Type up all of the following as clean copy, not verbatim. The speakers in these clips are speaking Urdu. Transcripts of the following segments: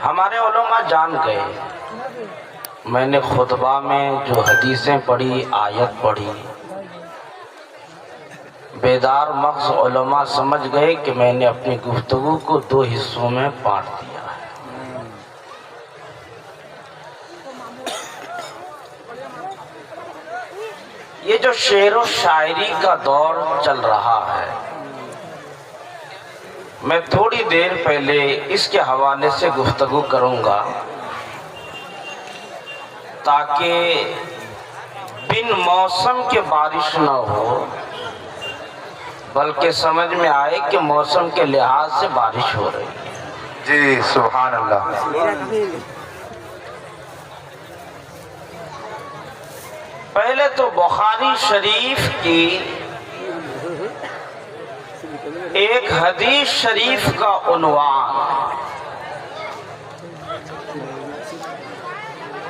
ہمارے علماء جان گئے، میں نے خطبہ میں جو حدیثیں پڑھی، آیت پڑھی، بیدار مغز علماء سمجھ گئے کہ میں نے اپنی گفتگو کو 2 حصوں میں بانٹ دیا ہے۔ یہ جو شعر و شاعری کا دور چل رہا ہے، میں تھوڑی دیر پہلے اس کے حوالے سے گفتگو کروں گا تاکہ بن موسم کے بارش نہ ہو، بلکہ سمجھ میں آئے کہ موسم کے لحاظ سے بارش ہو رہی ہے۔ جی سبحان اللہ۔ پہلے تو بخاری شریف کی ایک حدیث شریف کا عنوان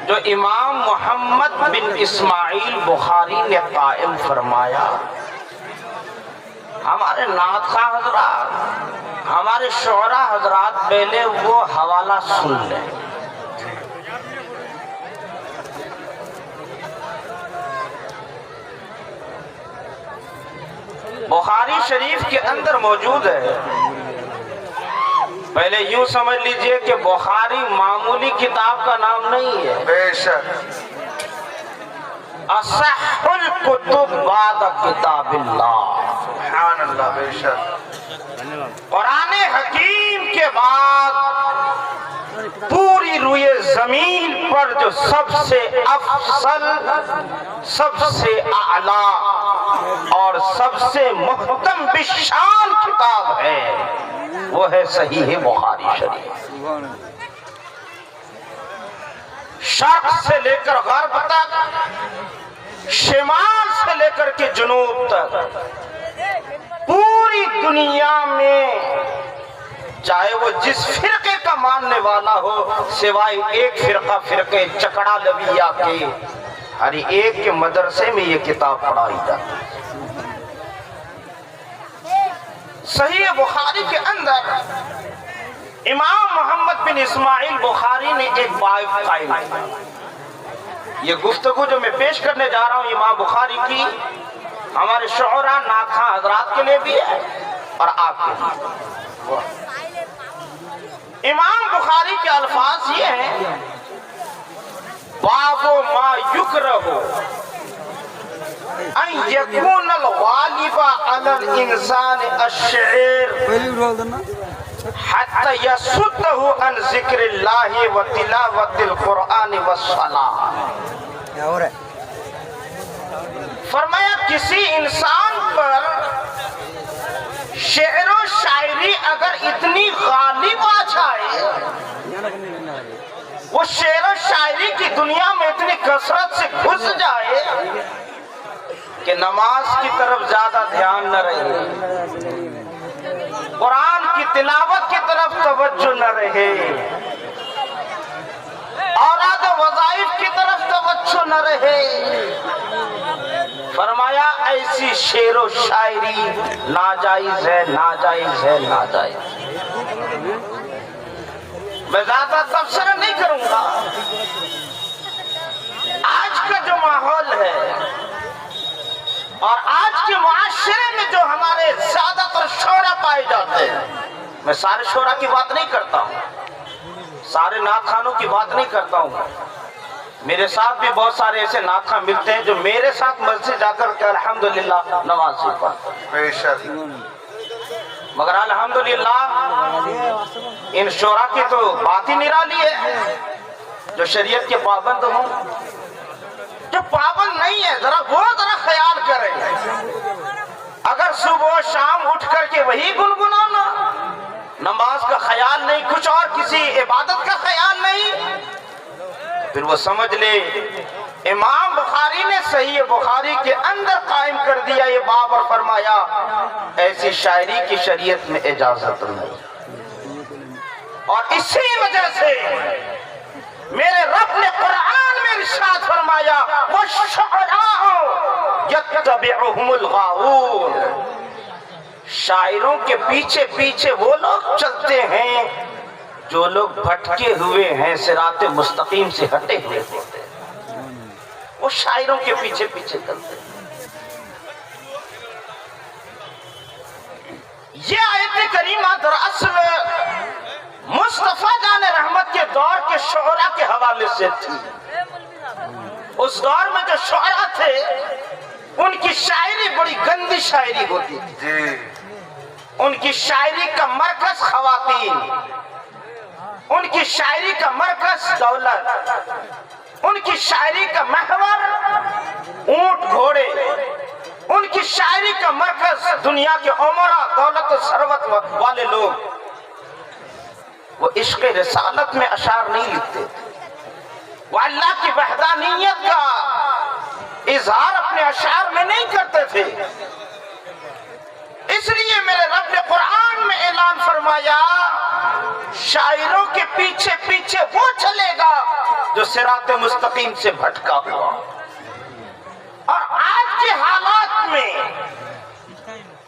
جو امام محمد بن اسماعیل بخاری نے قائم فرمایا، ہمارے نعت خواہ حضرات، ہمارے شعراء حضرات پہلے وہ حوالہ سن لیں۔ بخاری شریف کے اندر موجود ہے، پہلے یوں سمجھ لیجئے کہ بخاری معمولی کتاب کا نام نہیں ہے، بے شک اصح الکتب بعد کتاب اللہ، سبحان اللہ، بے شک قرآن حکیم کے بعد پوری روئے زمین پر جو سب سے افضل، سب سے اعلیٰ اور سب سے محتم بشان کتاب ہے، وہ ہے صحیح بخاری شریف۔ شرق سے لے کر غرب تک، شمال سے لے کر کے جنوب تک، پوری دنیا میں چاہے وہ جس فرقے کا ماننے والا ہو، سوائے ایک فرقہ فرقے چکڑا لویہ کے، ہر ایک کے مدرسے میں یہ کتاب پڑھائی جاتی ہے۔ صحیح بخاری کے اندر امام محمد بن اسماعیل بخاری نے ایک باب قائم کیا۔ یہ گفتگو جو میں پیش کرنے جا رہا ہوں امام بخاری کی، ہمارے شعراء نعت خواہ حضرات کے لیے بھی ہے اور آپ کے لیے۔ امام بخاری کے الفاظ یہ ہیں، باب ما یکرہ ان یکون الغالب علی الانسان الشعر حتی یصدہ عن ذکر اللہ و تلاوت القرآن والصلاة۔ فرمایا کسی انسان پر شعر و شاعری اگر اتنی غالب آ جائے، وہ شعر و شاعری کی دنیا میں اتنی کثرت سے گھس جائے کہ نماز کی طرف زیادہ دھیان نہ رہے، قرآن کی تلاوت کی طرف توجہ نہ رہے، اوراد وظائف کی طرف توجہ نہ رہے، فرمایا ایسی شعر و شاعری ناجائز ہے، ناجائز ہے، ناجائز۔ میں زیادہ تبصرہ نہیں کروں گا۔ آج کا جو ماحول ہے اور آج کے معاشرے میں جو ہمارے زیادہ تر شعراء پائے جاتے ہیں، میں سارے شعراء کی بات نہیں کرتا ہوں، سارے نعت خوانوں کی بات نہیں کرتا ہوں، میرے ساتھ بھی بہت سارے ایسے نعت خواں ملتے ہیں جو میرے ساتھ مسجد جا کر کے الحمدللہ نماز پڑھتے ہیں، بے شک، مگر الحمدللہ ان شعراء کی تو بات ہی نرالی ہے جو شریعت کے پابند ہوں۔ جو پابند نہیں ہے ذرا خیال کریں، اگر صبح و شام اٹھ کر کے وہی گنگنانا، نماز کا خیال نہیں، کچھ اور کسی عبادت کا خیال نہیں، پھر وہ سمجھ لے امام بخاری نے صحیح بخاری کے اندر قائم کر دیا یہ باب اور فرمایا ایسی شاعری کی شریعت میں اجازت نہیں۔ اور اسی وجہ سے میرے رب نے قرآن میں ارشاد فرمایا وَالشُّعَرَاءُ يَتَّبِعُهُمُ الْغَاوُونَ، شاعروں کے پیچھے پیچھے وہ لوگ چلتے ہیں جو لوگ بھٹکے ہوئے ہیں صراط مستقیم سے ہٹے ہوئے ہوتے ہیں، وہ شاعروں کے پیچھے پیچھے چلتے ہیں۔ یہ آیت کریمہ دراصل مصطفیٰ جان رحمت کے دور کے شعراء کے حوالے سے تھی۔ اس دور میں جو شعراء تھے ان کی شاعری بڑی گندی شاعری ہوتی تھی۔ جی ان کی شاعری کا مرکز خواتین، ان کی شاعری کا مرکز دولت، ان کی شاعری کا محور اونٹ گھوڑے، ان کی شاعری کا مرکز دنیا کے امراء، دولت و ثروت والے لوگ۔ وہ عشق رسالت میں اشعار نہیں لکھتے تھے، وہ اللہ کی وحدانیت کا اظہار اپنے اشعار میں نہیں کرتے تھے۔ اس لیے میرے رب نے قرآن میں اعلان فرمایا، شاعروں کے پیچھے پیچھے وہ چلے گا جو صراط مستقیم سے بھٹکا ہوا۔ اور آج کے حالات میں،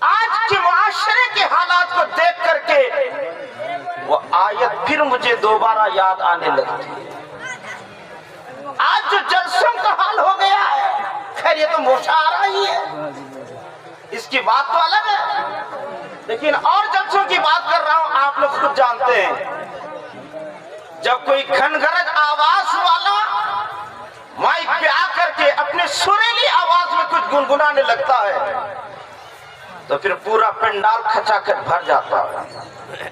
آج کے معاشرے کے حالات کو دیکھ کر کے وہ آیت پھر مجھے دوبارہ یاد آنے لگتی ہے۔ آج جو جلسوں کا حال ہو گیا ہے، خیر یہ تو مشاعرہ ہی ہے، اس کی بات تو الگ ہے، لیکن اور جلسوں کی بات کر رہا ہوں۔ آپ لوگ خود جانتے ہیں، جب کوئی گھنگرج آواز والا مائک پہ آ کر کے اپنے سریلی آواز میں کچھ گنگنانے لگتا ہے تو پھر پورا پنڈال کھچا کر بھر جاتا ہے۔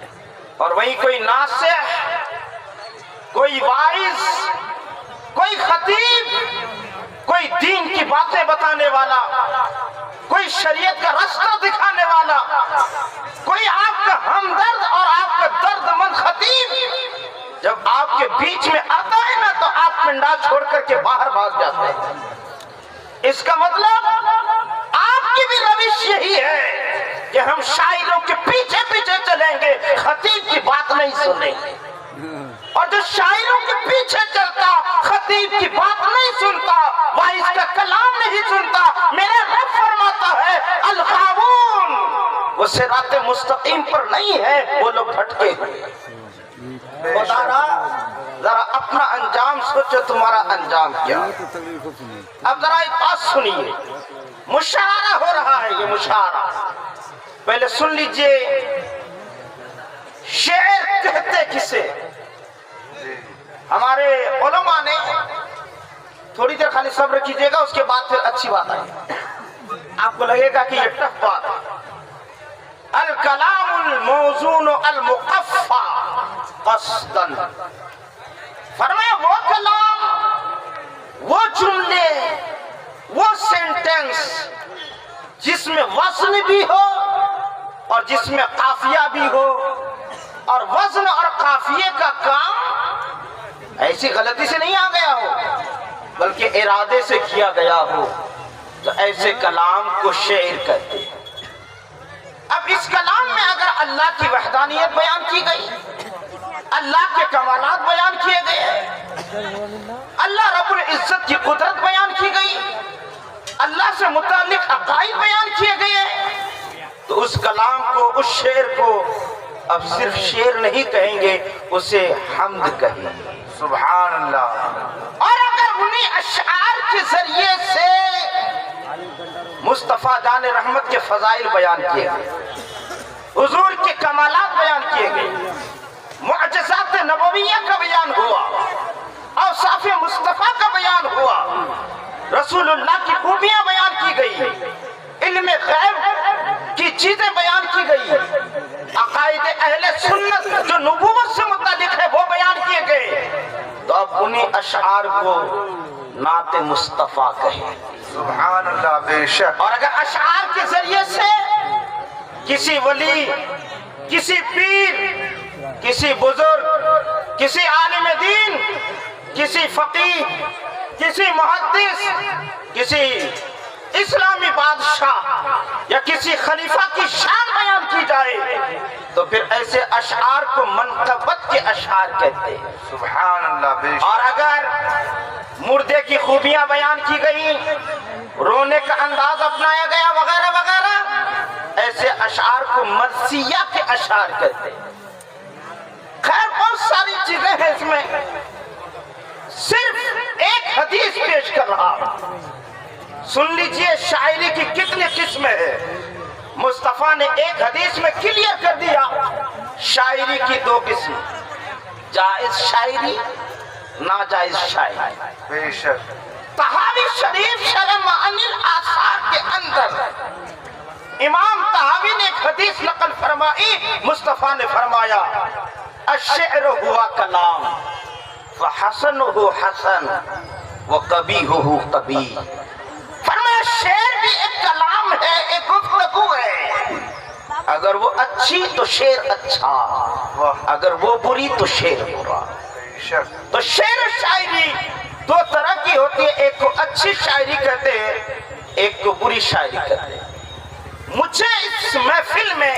اور وہیں کوئی ناصح، کوئی واعظ، کوئی خطیب، کوئی دین کی باتیں بتانے والا، کوئی شریعت کا رستہ دکھانے والا، کوئی آپ کا ہمدرد اور آپ کا درد مند خطیب جب آپ کے بیچ میں آتا ہے نا تو آپ پنڈال چھوڑ کر کے باہر بھاگ جاتے ہیں۔ اس کا مطلب آپ کی بھی روش یہی ہے کہ ہم شاعروں کے پیچھے پیچھے چلیں گے، خطیب کی بات نہیں سنیں گے۔ اور جو شاعروں کے پیچھے چلتا، خطیب کی بات نہیں سنتا، وائس کا کلام نہیں سنتا، میرے رب فرماتا ہے الغاوون، وہ صراط مستقیم پر نہیں ہے، وہ لوگ بھٹکے ہوئے۔ خدا ذرا اپنا انجام سوچو، تمہارا انجام کیا؟ اب ذرا ایک بات سنیے، مشاعرہ ہو رہا ہے، یہ مشاعرہ پہلے سن لیجئے۔ شعر کہتے کسے؟ ہمارے علماء نے، تھوڑی دیر خالی صبر کیجئے گا، اس کے بعد پھر اچھی بات آئے، آپ کو لگے گا کہ یہ ٹف بات ہے۔ الکلام الموزون المقفع قصدا، فرمایا وہ کلام، وہ جملے، وہ سینٹنس جس میں وزن بھی ہو اور جس میں قافیہ بھی ہو، اور وزن اور قافیے کا کام ایسی غلطی سے نہیں آ گیا ہو بلکہ ارادے سے کیا گیا ہو، تو ایسے کلام کو شعر کہتے ہیں۔ اب اس کلام میں اگر اللہ کی وحدانیت بیان کی گئی، اللہ کے کمالات بیان کیے گئے، اللہ رب العزت کی قدرت بیان کی گئی، اللہ سے متعلق عقائد بیان کیے گئے، تو اس کلام کو، اس شعر کو اب صرف شعر نہیں کہیں گے، اسے حمد کہیں گے۔ سبحان اللہ۔ اور اگر انہیں اشعار کے ذریعے سے مصطفیٰ جان رحمت کے فضائل بیان کیے گئے، حضور کے کمالات بیان کیے گئے، معجزات نبویہ کا بیان ہوا، اوصاف مصطفیٰ کا بیان ہوا، رسول اللہ کی خوبیاں بیان کی گئی، علم غیب کی چیزیں بیان کی گئی، عقائد اہل سنت جو نبوت سے متعلق ہے وہ بیان کیے گئے، تو اب انہیں اشعار کو نعت مصطفیٰ کہیں۔ سبحان اللہ، بے شک۔ اور اگر اشعار کے ذریعے سے کسی ولی، کسی پیر، کسی بزرگ، کسی عالم دین، کسی فقیہ، کسی محدث، کسی اسلامی بادشاہ یا کسی خلیفہ کی شان بیان کی جائے تو پھر ایسے اشعار کو منقبت کے اشعار کہتے ہیں۔ سبحان اللہ، بے شک۔ اور اگر مردے کی خوبیاں بیان کی گئی، رونے کا انداز اپنایا گیا وغیرہ وغیرہ، ایسے اشعار کو مرثیہ کے اشعار کہتے ہیں۔ خیر بہت ساری چیزیں ہیں اس میں، صرف ایک حدیث پیش کر رہا ہوں۔ سن لیجئے شاعری کی کتنی قسمیں ہیں۔ مصطفیٰ نے ایک حدیث میں کلیئر کر دیا شاعری کی دو قسم، جائز شاعری، ناجائز شاعری۔ بے شک طحاوی شریف شرح معانی الآثار کے اندر امام طحاوی نے ایک حدیث نقل فرمائی، مصطفیٰ نے فرمایا الشعر ہوا کلام فحسنہ حسن وقبیحہ قبیح۔ فرمایا شعر بھی ایک کلام ہے، ایک گفتگو ہے، اگر وہ اچھی تو شعر اچھا، اگر وہ بری تو شعر برا۔ بے شک تو شعر و شاعری دو طرح کی ہوتی ہے، ایک کو اچھی شاعری کہتے ہیں، ایک کو بری شاعری کہتے ہیں۔ مجھے اس محفل میں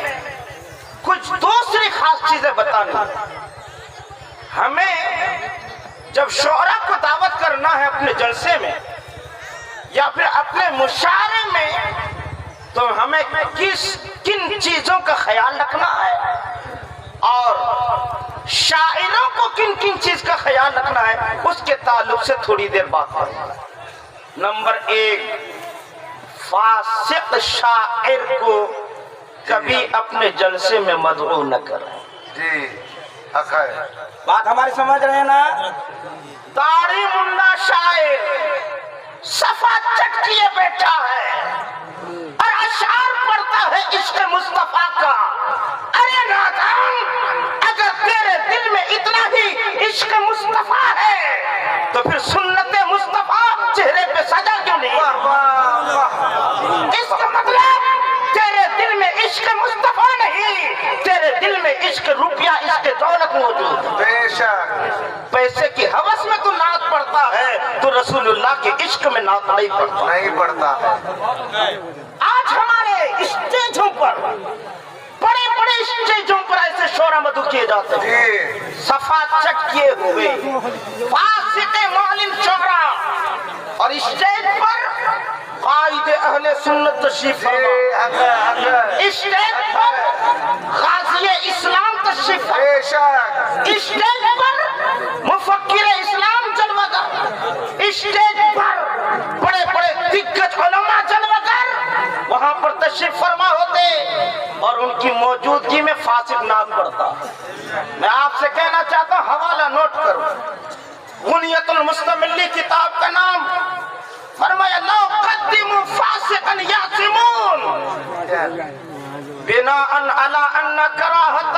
کچھ دوسری خاص چیزیں بتانی ہیں۔ ہمیں جب شعراء کو دعوت کرنا ہے اپنے جلسے میں یا پھر اپنے مشاعرے میں، تو ہمیں کن چیزوں کا خیال رکھنا ہے اور شاعروں کو کن کن چیز کا خیال رکھنا ہے، اس کے تعلق سے تھوڑی دیر بات کریں گے۔ نمبر ایک، فاسق شاعر کو کبھی اپنے جلسے میں مدعو نہ کریں۔ جی حق ہے، بات ہماری سمجھ رہے ہیں نا؟ داڑھی منڈا شاعر صفا چٹ کیے بیٹھا ہے اور اشعار پڑھتا ہے عشق مصطفیٰ کا۔ ارے نادان، اگر تیرے دل میں اتنا ہی عشق مصطفیٰ ہے تو پھر سنت مصطفیٰ چہرے پہ سجا کیوں نہیں؟ اس کا مطلب تیرے دل میں عشق مصطفیٰ نہیں، تیرے دل میں عشق روپیہ، عشق دولت موجود ہے۔ بے شک پیسے کی ہوس میں تو نعت پڑھتا ہے، تو رسول اللہ کے عشق میں نعت نہیں پڑھتا۔ نہیں پڑتا ہے۔ آج ہمارے اسٹیجوں پر، بڑے بڑے اسٹیجوں پر ایسے شعراء مدعو کیے جاتے ہیں، جی صفا چٹ کیے ہوئے فاسق معلن شعراء، اور اسٹیج پر قائد اہل سنت تشریف فرما، حق ہے، حق ہے۔ اسٹیج پر غازی اسلام تشریف فرما، بے شک اسٹیج پر مفکر اسلام جلوہ گر، اسٹیج پر بڑے بڑے دگج علماء جلوہ گر وہاں پر تشریف فرما ہوتے اور ان کی موجودگی میں فاسق نعت پڑھتا۔ میں آپ سے کہنا چاہتا ہوں، حوالہ نوٹ کرو، غنیت المستملی کتاب کا نام، فرمایا لو قدموا فاسقا یاسمون بناء علی ان کراہت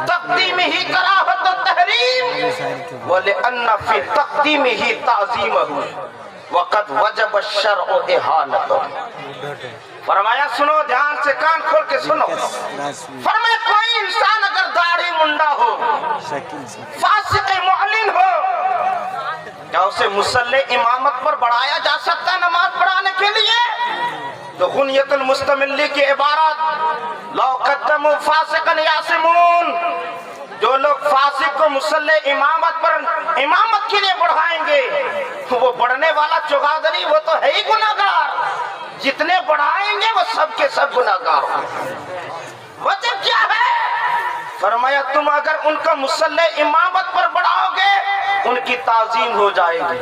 تقدیمہ کراہت التحریم ولأن فی تقدیمہ تعظیمہ وقد وجب الشرع اہانتہ۔ فرمایا سنو، دھیان سے کان کھول کے سنو، فرمایا کوئی انسان اگر داڑھی منڈا ہو، فاسق معلن ہو، کیا اسے مصلی امامت پر بڑھایا جا سکتا ہے نماز پڑھانے کے لیے؟ تو غنیت المستملی کی عبارت لو قدموا فاسقا یاسمون، جو لوگ فاسق کو مصلی امامت پر امامت کے لیے بڑھائیں گے، وہ بڑھنے والا چغادری وہ تو ہے ہی گناہگار، جتنے بڑھائیں گے وہ سب کے سب گناہگار ہوں۔ وجہ کیا ہے؟ فرمایا تم اگر ان کا مصلی امامت پر بڑھاؤ گے ان کی تعظیم ہو جائے گی،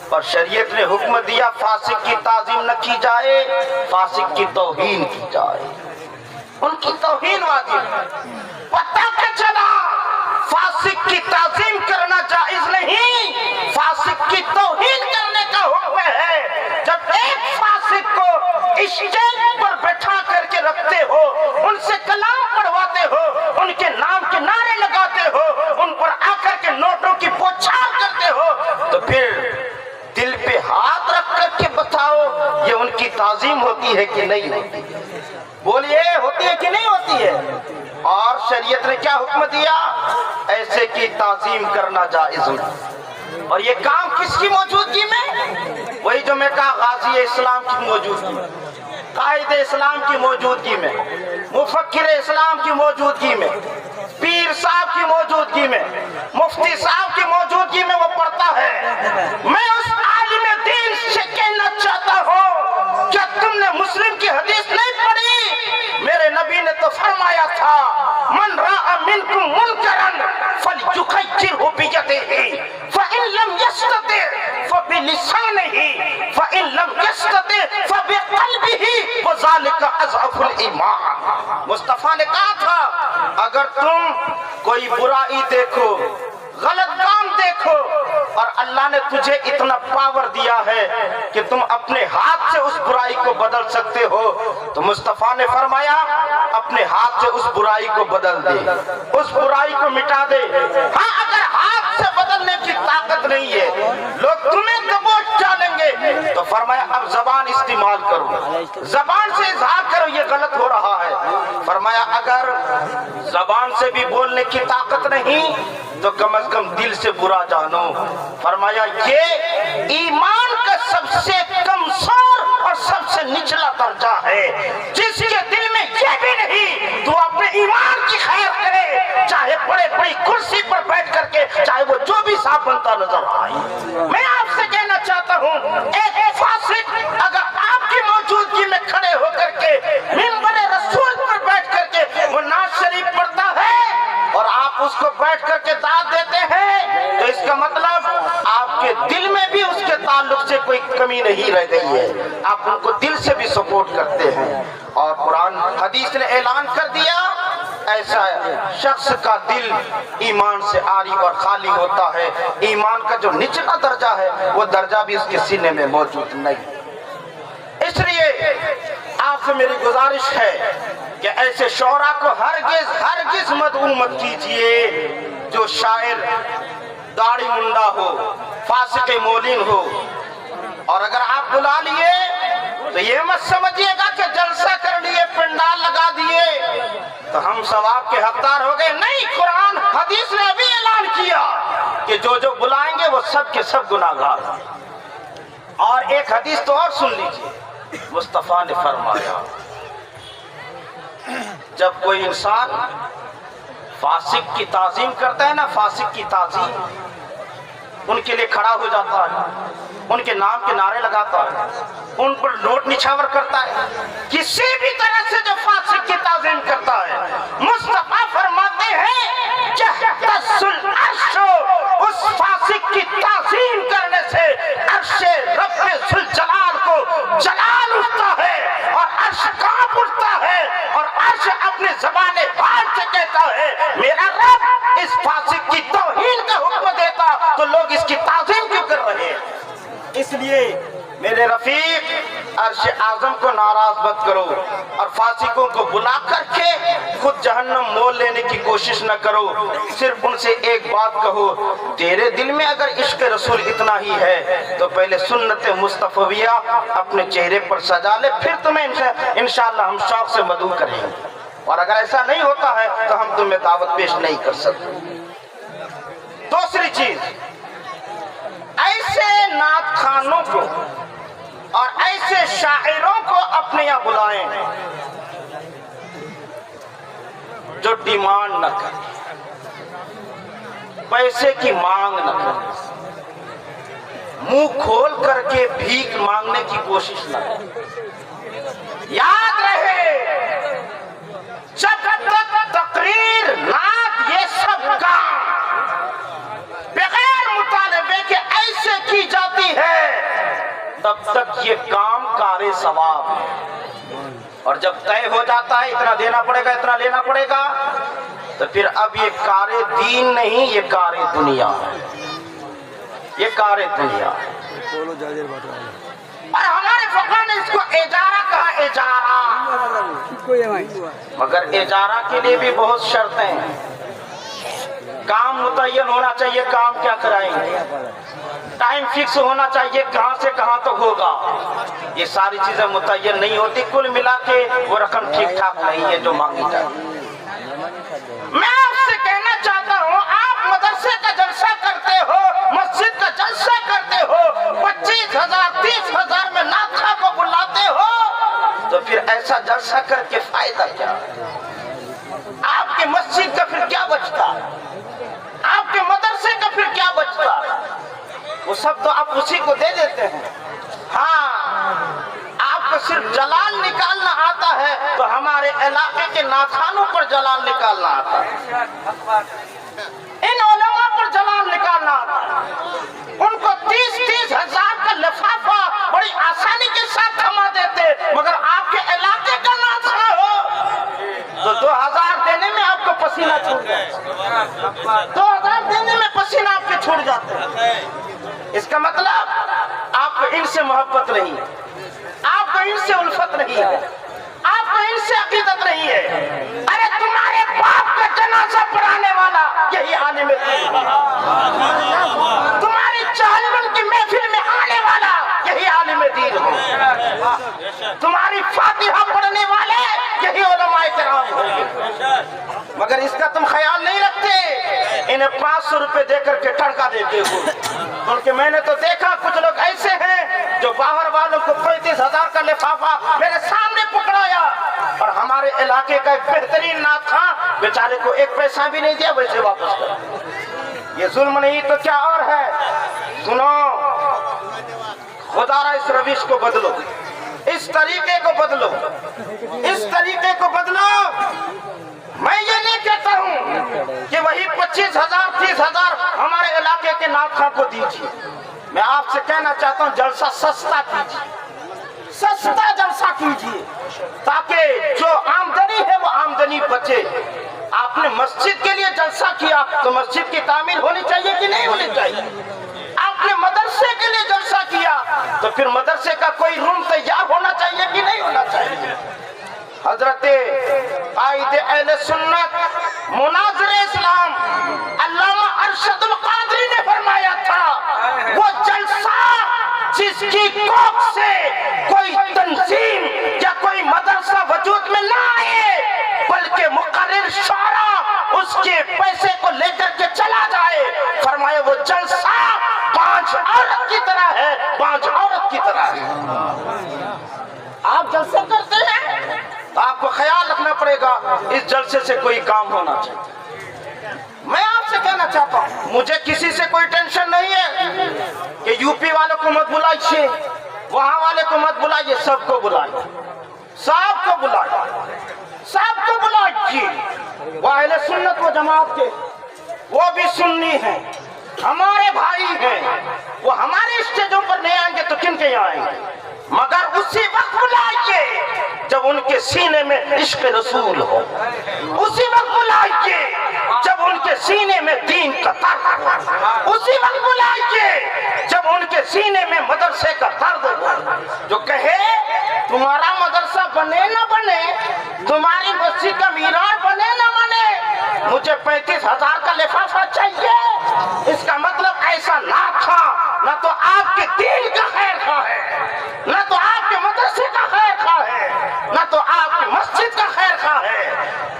اور شریعت نے حکم دیا فاسق کی تعظیم نہ کی جائے، فاسق کی توہین کی جائے، ان کی توہین واجب ہے۔ پتہ کیا چلا؟ فاسق کی تعظیم کرنا جائز نہیں، فاسق کی توہین کرنے کا حکم ہے۔ جب ایک فاسق کو اسٹیج پر بٹھا کر کے رکھتے ہو، ان سے کلام پڑھواتے ہو، ان کے نام کے نعرے لگاتے ہو، ان پر آ کر کے نوٹوں کی بوچھار کرتے ہو، تو پھر دل پہ ہاتھ رکھ کر کے بتاؤ یہ ان کی تعظیم ہوتی ہے کہ نہیں ہوتی؟ بولیے ہوتی ہے کہ نہیں ہوتی ہے؟ اور شریعت نے کیا حکم دیا؟ ایسے کی تعظیم کرنا جائز ہے۔ اور یہ کام کس کی موجودگی میں؟ وہی جو میں کہا، غازی اسلام کی موجودگی میں، قائد اسلام کی موجودگی میں، مفکر اسلام کی موجودگی میں، پیر صاحب کی موجودگی میں، مفتی صاحب کی موجودگی میں وہ پڑھتا ہے۔ میں اس عالم دین سے کہنا چاہتا ہوں کہ تم نے مسلم کی حدیث نہیں پڑھی؟ میرے نبی نے تو فرمایا تھا من راء منکم منکرا فلیغیرہ بیدہ فإن لم یستطع فبلسانہ فإن لم یستطع فبقلبہ وذلک اضعف الایمان۔ مصطفیٰ نے کہا تھا اگر تم کوئی برائی دیکھو، غلط کام دیکھو، اور اللہ نے تجھے اتنا پاور دیا ہے کہ تم اپنے ہاتھ سے اس برائی کو بدل سکتے ہو، تو مصطفیٰ نے فرمایا اپنے ہاتھ سے اس برائی کو بدل دے، اس برائی کو مٹا دے۔ ہاں اگر ہاتھ سے بدلنے کی طاقت نہیں ہے، لوگ تمہیں دبوچ ڈالیں گے، تو فرمایا اب زبان استعمال کرو، زبان سے اظہار کرو یہ غلط ہو رہا ہے۔ فرمایا اگر زبان سے بھی بولنے کی طاقت نہیں تو کم از کم دل سے برا جانو۔ فرمایا یہ ایمان کا سب سے کمزور اور سب سے نچلا درجہ ہے، جس کے دل میں یہ بھی نہیں تو اپنے ایمان کی خیر کرے، چاہے بڑے بڑی کرسی پر بیٹھ کر کے، چاہے وہ جو بھی صاحب بنتا نظر آئے۔ میں آپ سے کہنا چاہتا ہوں ایک فاسق اگر آپ کی موجودگی میں کھڑے ہو کر کے منبر رسول پر بیٹھ کر کے وہ نعت شریف پڑھتا ہے اور آپ اس کو بیٹھ کر کے داد دیتے ہیں، تو اس کا مطلب آپ کے دل میں بھی اس کے تعلق سے کوئی کمی نہیں رہ گئی ہے، آپ ان کو دل سے بھی سپورٹ کرتے ہیں۔ اور قرآن حدیث نے اعلان کر دیا ایسا شخص کا دل ایمان سے عاری اور خالی ہوتا ہے، ایمان کا جو نچلا درجہ ہے وہ درجہ بھی اس کے سینے میں موجود نہیں۔ اس لیے آپ سے میری گزارش ہے کہ ایسے شعراء کو ہرگز مدعو مت کیجئے جو شاعر داڑھی منڈا ہو، فاسق مولین ہو، اور اگر آپ بلا لیے تو یہ مت سمجھیے گا کہ جلسہ کر لیے، پنڈال لگا دیے تو ہم ثواب کے حقدار ہو گئے۔ نہیں، قرآن حدیث نے ابھی اعلان کیا کہ جو بلائیں گے وہ سب کے سب گناہگار ہیں۔ اور ایک حدیث تو اور سن لیجئے، مصطفیٰ نے فرمایا جب کوئی انسان فاسق کی تعظیم کرتا ہے نا، فاسق کی تعظیم، ان کے لیے کھڑا ہو جاتا ہے، ان کے نام کے نعرے لگاتا ہے، ان پر نوٹ نچھاور کرتا ہے، کسی بھی طرح سے جو فاسق کی تعظیم کرتا ہے، مصطفیٰ فرماتے ہیں جہتز العرش، اس فاسق کی تعظیم کرنے سے عرش رب ذوالجلال کو جلال اٹھتا ہے اور عرش کانپ اٹھتا ہے، اور عرش اپنی زبان حال سے کہتا ہے میرا رب اس فاسق کی توہین کا حکم دیتا تو لوگ اس کی تعظیم کیوں کر رہے ہیں؟ اس لیے میرے رفیق عرش اعظم کو ناراض مت کرو، اور فاسقوں کو بلا کر کے خود جہنم مول لینے کی کوشش نہ کرو، صرف ان سے ایک بات کہو تیرے دل میں اگر عشق رسول اتنا ہی ہے تو پہلے سنت مصطفیہ اپنے چہرے پر سجا لے، پھر تمہیں انشاءاللہ ہم شوق سے مدعو کریں گے، اور اگر ایسا نہیں ہوتا ہے تو ہم تمہیں دعوت پیش نہیں کر سکتے۔ دوسری چیز، ایسے نعت خوانوں کو اور ایسے شاعروں کو اپنے یہاں بلائیں جو ڈیمانڈ نہ کریں، پیسے کی مانگ نہ کریں، منہ کھول کر کے بھیک مانگنے کی کوشش نہ کریں۔ یاد رہے جب تک تقریر، نعت، یہ سب کام بغیر مطالبے کے ایسے کی جاتی ہے تب تک یہ کام کار ثواب ہے، اور جب طے ہو جاتا ہے اتنا دینا پڑے گا، اتنا لینا پڑے گا، تو پھر اب یہ کار دین نہیں، یہ کار دنیا ہے، یہ کار دنیا ہے۔ اور ہمارے فقہ نے اس کو اجارہ کہا، اجارہ، مگر اجارہ کے لیے بھی بہت شرطیں ہیں، کام متعین ہونا چاہیے، کام کیا کرائیں گے، ٹائم فکس ہونا چاہیے، کہاں سے کہاں تک ہوگا، یہ ساری چیزیں متعین نہیں ہوتی، کل ملا کے وہ رقم ٹھیک ٹھاک نہیں ہے جو مانگی جائے۔ میں آپ سے کہنا چاہتا ہوں آپ مدرسے کا جلسہ کرتے ہو، مسجد کا جلسہ کرتے ہو، 25,000 30,000 میں ناخواں کو بلاتے ہو، تو پھر ایسا جلسہ کر کے فائدہ کیا؟ آپ کی مسجد کا پھر کیا بچتا؟ آپ کے مدرسے کا پھر کیا بچتا؟ وہ سب تو آپ اسی کو دے دیتے ہیں۔ ہاں، آپ کو صرف جلال نکالنا آتا ہے تو ہمارے علاقے کے ناخانوں پر جلال نکالنا آتا ہے، ان علماء پر جلال نکالنا آتا ہے۔ ان کو 30 ہزار کا لفافہ بڑی آسانی کے ساتھ تھما دیتے، مگر آپ کے علاقے کا ناخواں ہو تو 2000 دینے میں آپ کو پسینہ چھوٹ جاتا، 2000 دینے میں پسینہ آپ کے چھوٹ جاتے۔ اس کا مطلب آپ کو ان سے محبت نہیں ہے، آپ کو ان سے الفت نہیں ہے، آپ کو ان سے عقیدت نہیں ہے۔ ارے تمہارے باپ کا جنازہ پڑھانے والا یہی عالم دین ہے، تمہاری چالیون کی محفل میں آنے والا یہی عالم دین ہے، تمہاری فاتحہ پڑھنے والے یہی علماء کرام ہیں، مگر اس کا تم خیال نہیں رکھتے، انہیں 500 روپے دے کر کے ٹھڑکا دیتے ہو۔ کیونکہ میں نے تو دیکھا کچھ لوگ ایسے ہیں جو باہر والوں کو 35,000 کا لفافہ میرے سامنے پکڑایا، اور ہمارے علاقے کا ایک بہترین نعت تھا، بیچارے کو 1 پیسہ بھی نہیں دیا، ویسے واپس کر۔ یہ ظلم نہیں تو کیا اور ہے؟ سنو، خدا را اس روش کو بدلو، اس طریقے کو بدلو، اس طریقے کو بدلو۔ میں یہ نہیں کہتا ہوں کہ وہی 25,000 30,000 ہمارے علاقے کے ناخواں کو دیجیے، میں آپ سے کہنا چاہتا ہوں جلسہ سستا کیجیے، سستا جلسہ کیجیے، تاکہ جو آمدنی ہے وہ آمدنی بچے۔ آپ نے مسجد کے لیے جلسہ کیا تو مسجد کی تعمیر ہونی چاہیے کہ نہیں ہونی چاہیے؟ آپ نے مدرسے کے لیے جلسہ کیا تو پھر مدرسے کا کوئی روم تیار ہونا چاہیے کہ نہیں ہونا چاہیے؟ حضرت قائد اہل سنت مناظر اسلام علامہ ارشد القادری نے فرمایا تھا، وہ جلسہ جس کی کوکھ سے کوئی تنظیم یا کوئی مدرسہ وجود میں نہ آئے بلکہ مقرر شعراء اس کے پیسے کو لے کر کے چلا جائے، فرمایا وہ جلسہ 5 عورت کی طرح ہے، 5 عورت کی طرح ہے۔ آپ جلسے کرتے ہیں تو آپ کو خیال رکھنا پڑے گا اس جلسے سے کوئی کام ہونا چاہیے۔ میں آپ سے کہنا چاہتا ہوں مجھے کسی سے کوئی ٹینشن نہیں ہے کہ یو پی والوں کو مت بلائیے، وہاں والے کو مت بلائیے، سب کو بلائیے، سب کو بلائیے، سب کو بلائیے۔ وہ اہل سنت و جماعت کے وہ بھی سنی ہیں، ہمارے بھائی ہیں، وہ ہمارے اسٹیجوں پر نہیں آئیں گے تو کن کے یہاں آئیں گے؟ مگر اسی وقت بلائیے جب ان کے سینے میں عشق رسول ہو، اسی وقت بلائیے جب ان کے سینے میں دین کا درد ہو، اسی وقت بلائیے جب ان کے سینے میں مدرسے کا درد ہو۔ جو کہے تمہارا مدرسہ بنے نہ بنے، تمہاری مسجد کا مینار بنے نہ بنے، مجھے 35,000 کا لفافہ چاہیے، اس کا مطلب ایسا نہ تھا، نہ تو آپ کے دین کا خیر خواہ ہے، نہ تو آپ کے مدرسے کا خیر خواہ ہے، نہ تو آپ کی مسجد کا خیر خواہ ہے۔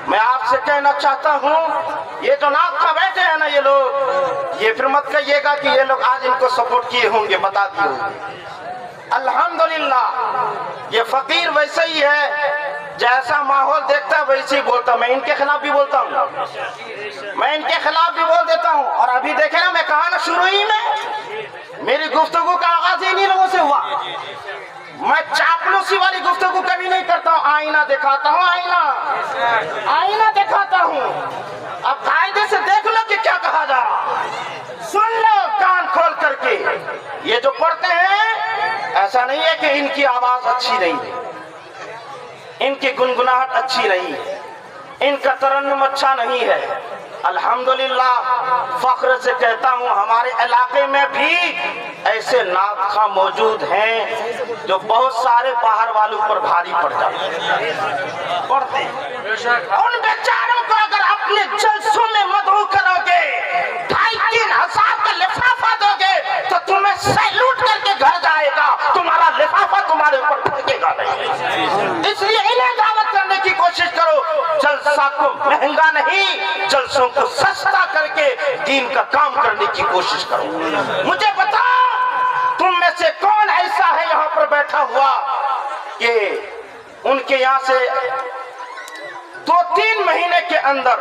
میں آپ سے کہنا چاہتا ہوں یہ جو ناک کھا بیٹھے ہیں نا یہ لوگ، یہ پھر مت کہیے گا کہ یہ لوگ آج ان کو سپورٹ کیے ہوں گے، بتا دیے ہوں گے۔ الحمدللہ یہ فقیر ویسے ہی ہے، جیسا ماحول دیکھتا ہے ویسے ہی بولتا ہوں، میں ان کے خلاف بھی بولتا ہوں، میں ان کے خلاف بھی بول دیتا ہوں۔ اور ابھی دیکھیں نا میں کہا نا شروع ہی میں میری گفتگو کا آغاز انہی لوگوں سے ہوا، میں چاپلوسی والی گفتگو کبھی نہیں کرتا ہوں، آئینہ دکھاتا ہوں، آئینہ دکھاتا ہوں، اب قاعدے سے دیکھ لو کہ کیا کہا جا رہا، سن لو کان کھول کر کے۔ یہ جو پڑھتے ہیں ایسا نہیں ہے کہ ان کی آواز اچھی نہیں ہے، ان کی گنگناہٹ اچھی نہیں ہے، ان کا ترنم اچھا نہیں ہے، الحمدللہ فخر سے کہتا ہوں ہمارے علاقے میں بھی ایسے نعت خواں موجود ہیں جو بہت سارے باہر والوں پر بھاری پڑ جاتے ہیں، پڑھتے ہیں۔ ان بیچاروں کو اگر اپنے جلسوں میں مدعو کرو گے، 2,500 ہزار کا لفافہ دو گے تو تمہیں سیلوٹ کر کے گھر جائے گا، تمہارا لفافہ تمہارے اوپر پھینکے گا نہیں۔ اس لیے انہیں دعوت کرنے کی کوشش کرو، جلسہ کو مہنگا نہیں، جلسوں کو سستا کر کے دین کا کام کرنے کی کوشش کرو۔ مجھے بتا تم میں سے کون ایسا ہے یہاں پر بیٹھا ہوا کہ ان کے یہاں سے 2-3 مہینے کے اندر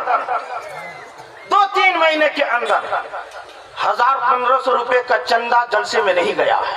2-3 مہینے کے اندر 1,000-1,500 روپے کا چندہ جلسے میں نہیں گیا ہے؟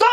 2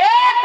1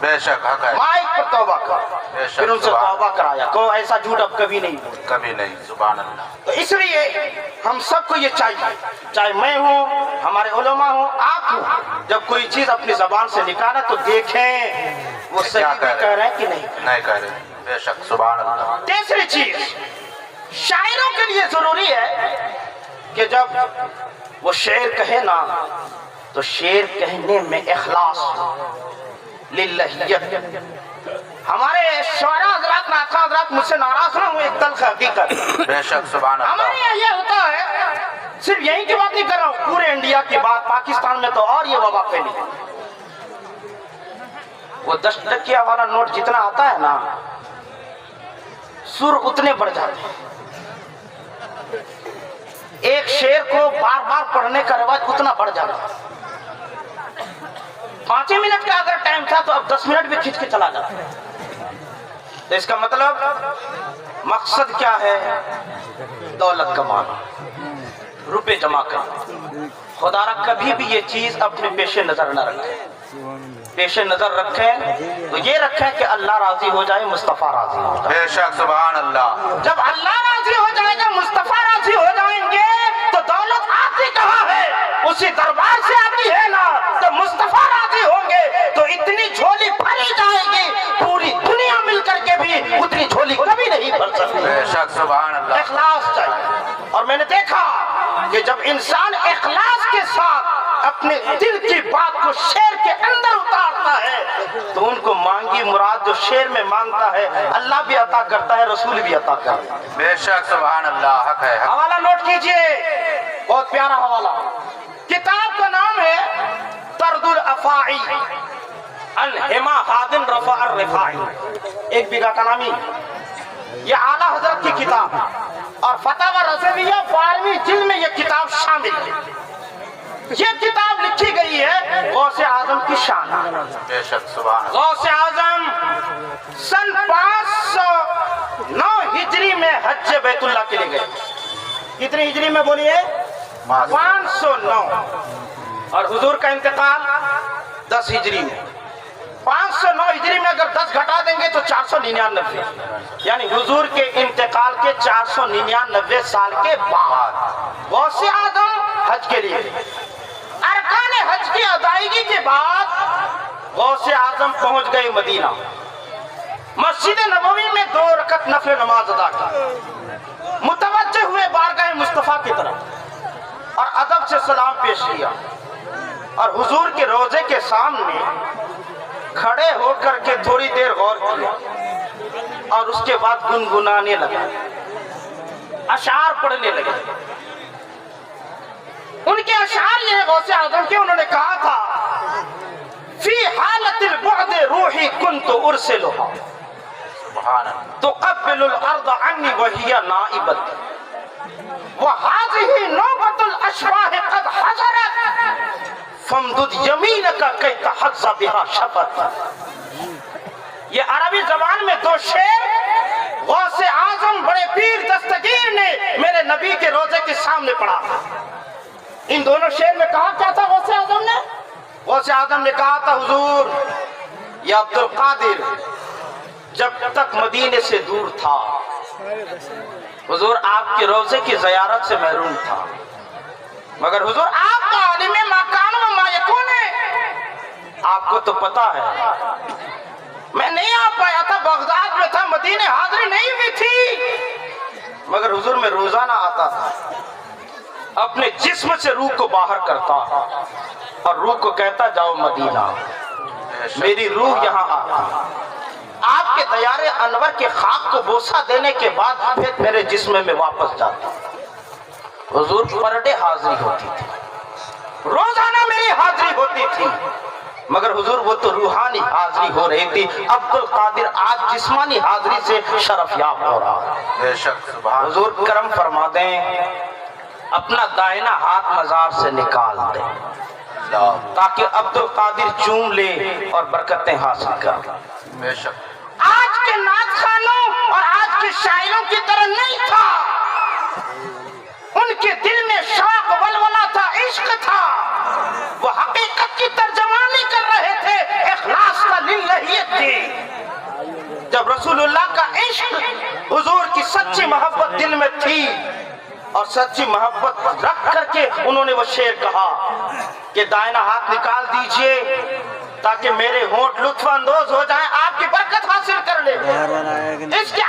بے شک حق ہے مائک پر توبہ کرو. بے شک پھر ان سے سبحان توبہ کرایا کہ ایسا جھوٹ اب کبھی نہیں بولے. کبھی نہیں سبحان اللہ تو اس لیے ہم سب کو یہ چاہیے، چاہے میں ہوں، ہمارے علماء ہوں، آپ ہوں، جب کوئی چیز اپنی زبان سے نکالا تو دیکھیں وہ صحیح بھی کہہ رہے ہیں کہ نہیں. نہیں کہہ رہے بے شک سبحان اللہ تیسری چیز شاعروں کے لیے ضروری ہے کہ جب وہ شعر کہے نا تو شعر کہنے میں اخلاص للہیت. ہمارے شعراء حضرات، ناطقہ حضرات مجھ سے ناراض نہ ہوں، ایک تلخ حقیقت. بے شک سبحان ہمارے اللہ یہاں یہ ہوتا ہے، صرف یہیں کی بات نہیں کر رہا ہوں، پورے انڈیا کی بات، پاکستان میں تو اور یہ وبا پھیلی ہے. وہ 10 ٹکیا والا نوٹ جتنا آتا ہے نا، سر اتنے بڑھ جاتے ہیں. ایک شعر کو بار بار پڑھنے کا رواج اتنا بڑھ جاتا ہے. 5 منٹ کا اگر ٹائم تھا تو اب 10 منٹ بھی کھینچ کے چلا جاتا ہے. تو اس کا مطلب مقصد کیا ہے؟ دولت کمانا، روپے جمع کرنا. خدا را کبھی بھی یہ چیز اپنے پیش نظر نہ رکھیں. پیش نظر رکھیں تو یہ رکھیں کہ اللہ راضی ہو جائے، مصطفیٰ راضی ہو جائے. بے شک سبحان اللہ جب اللہ راضی ہو جائے گا، مصطفیٰ راضی ہو جائیں گے تو دولت آتی کہاں ہے؟ اسی دربار سے آتی ہے نا. تو مصطفیٰ راضی ہوں گے تو اتنی جھولی بھری جائے گی، پوری دنیا مل کر کے بھی اتنی جھولی کبھی نہیں بھر سکتی. بے شک سبحان اللہ اخلاص چاہیے. اور میں نے دیکھا کہ جب انسان اخلاص کے ساتھ اپنے دل کی بات کو شعر کے اندر اتارتا ہے تو ان کو مانگی مراد جو شعر میں مانگتا ہے اللہ بھی عطا کرتا ہے، رسول بھی عطا کرتا ہے. بے شک سبحان اللہ حق ہے حق حوالہ نوٹ کیجئے، بہت پیارا حوالہ. کتاب کا نام ہے طرد الافاعی عن حما حادن رفع الرفاعی. 1 بیگھہ کا نامی. یہ اعلیٰ حضرت کی کتاب اور فتاوی رضویہ 12ویں جلد میں یہ کتاب شامل ہے. یہ کتاب لکھی گئی ہے غوث اعظم کی شان. بے شک سبحان اللہ غوث اعظم سن 509 ہجری میں حج بیت اللہ کے لیے گئے. کتنی ہجری میں بولیے؟ 509. اور حضور کا انتقال 10 ہجری میں. 509 ہجری میں اگر 10 گھٹا دیں گے تو 499، یعنی حضور کے انتقال کے 499 سال کے بعد غوث اعظم حج کے لیے. ارکان حج کی ادائیگی کے بعد غوث اعظم پہنچ گئے مدینہ. مسجد نبوی میں 2 رکعت نفل نماز ادا کی، متوجہ ہوئے بارگاہ مصطفیٰ کی طرف اور ادب سے سلام پیش کیا اور حضور کے روضے کے سامنے کھڑے ہو کر کے تھوڑی دیر غور کیا اور اس کے بعد گنگنانے لگا، اشعار پڑھنے لگے. ان کے اشعار یہ غوث اعظم کے، انہوں نے کہا تھا فی حالت البعد روحی کنت ارسلها سبحان اللہ تقبل الارض عنی وہی نائبت وهذه نوبت الاشباح قد حضرت فامدد یمینک کی تحظى بها شفت. یہ عربی زبان میں 2 شعر غوث اعظم بڑے پیر دستگیر نے میرے نبی کے روضے کے سامنے پڑھا. ان دونوں شعر میں کہا کیا تھا غوث اعظم نے؟ غوث اعظم نے کہا تھا حضور یا عبد القادر جب تک مدینے سے دور تھا حضور آپ کے روضے کی زیارت سے محروم تھا، مگر حضور آپ کا عالم ما کان و ما یکون ہے. آپ کو تو پتا ہے میں نہیں آ پایا تھا، بغداد میں تھا، مدینے حاضری نہیں ہوئی تھی، مگر حضور میں روزانہ آتا تھا، اپنے جسم سے روح کو باہر کرتا اور روح کو کہتا جاؤ مدینہ. میری روح یہاں آتی، آپ کے دیار انور کے خاک کو بوسہ دینے کے بعد پھر میرے جسم میں واپس جاتا. حضور پر ڈے حاضری ہوتی تھی، روزانہ میری حاضری ہوتی تھی، مگر حضور وہ تو روحانی حاضری ہو رہی تھی. عبد القادر آج جسمانی حاضری سے شرف یاب ہو رہا ہے. بے شک سبحان حضور کرم فرما دیں، اپنا دائنا ہاتھ مزار سے نکال دیں اللہ تاکہ عبد القادر چوم لے اور برکتیں حاصل کر. بے شک آج کے نعت خوانوں اور آج کے شاعروں کی طرح نہیں تھا. ان کے دل میں شوق ولولہ تھا، عشق تھا، وہ حقیقت کی ترجمانی کر رہے تھے، اخلاص کا للہیت تھی۔ جب رسول اللہ کا عشق، حضور کی سچی محبت دل میں تھی اور سچی محبت رکھ کر کے انہوں نے وہ شعر کہا کہ دائنا ہاتھ نکال دیجئے تاکہ میرے ہونٹ لطف اندوز ہو جائیں، آپ کی برکت حاصل کر لے۔ اس کے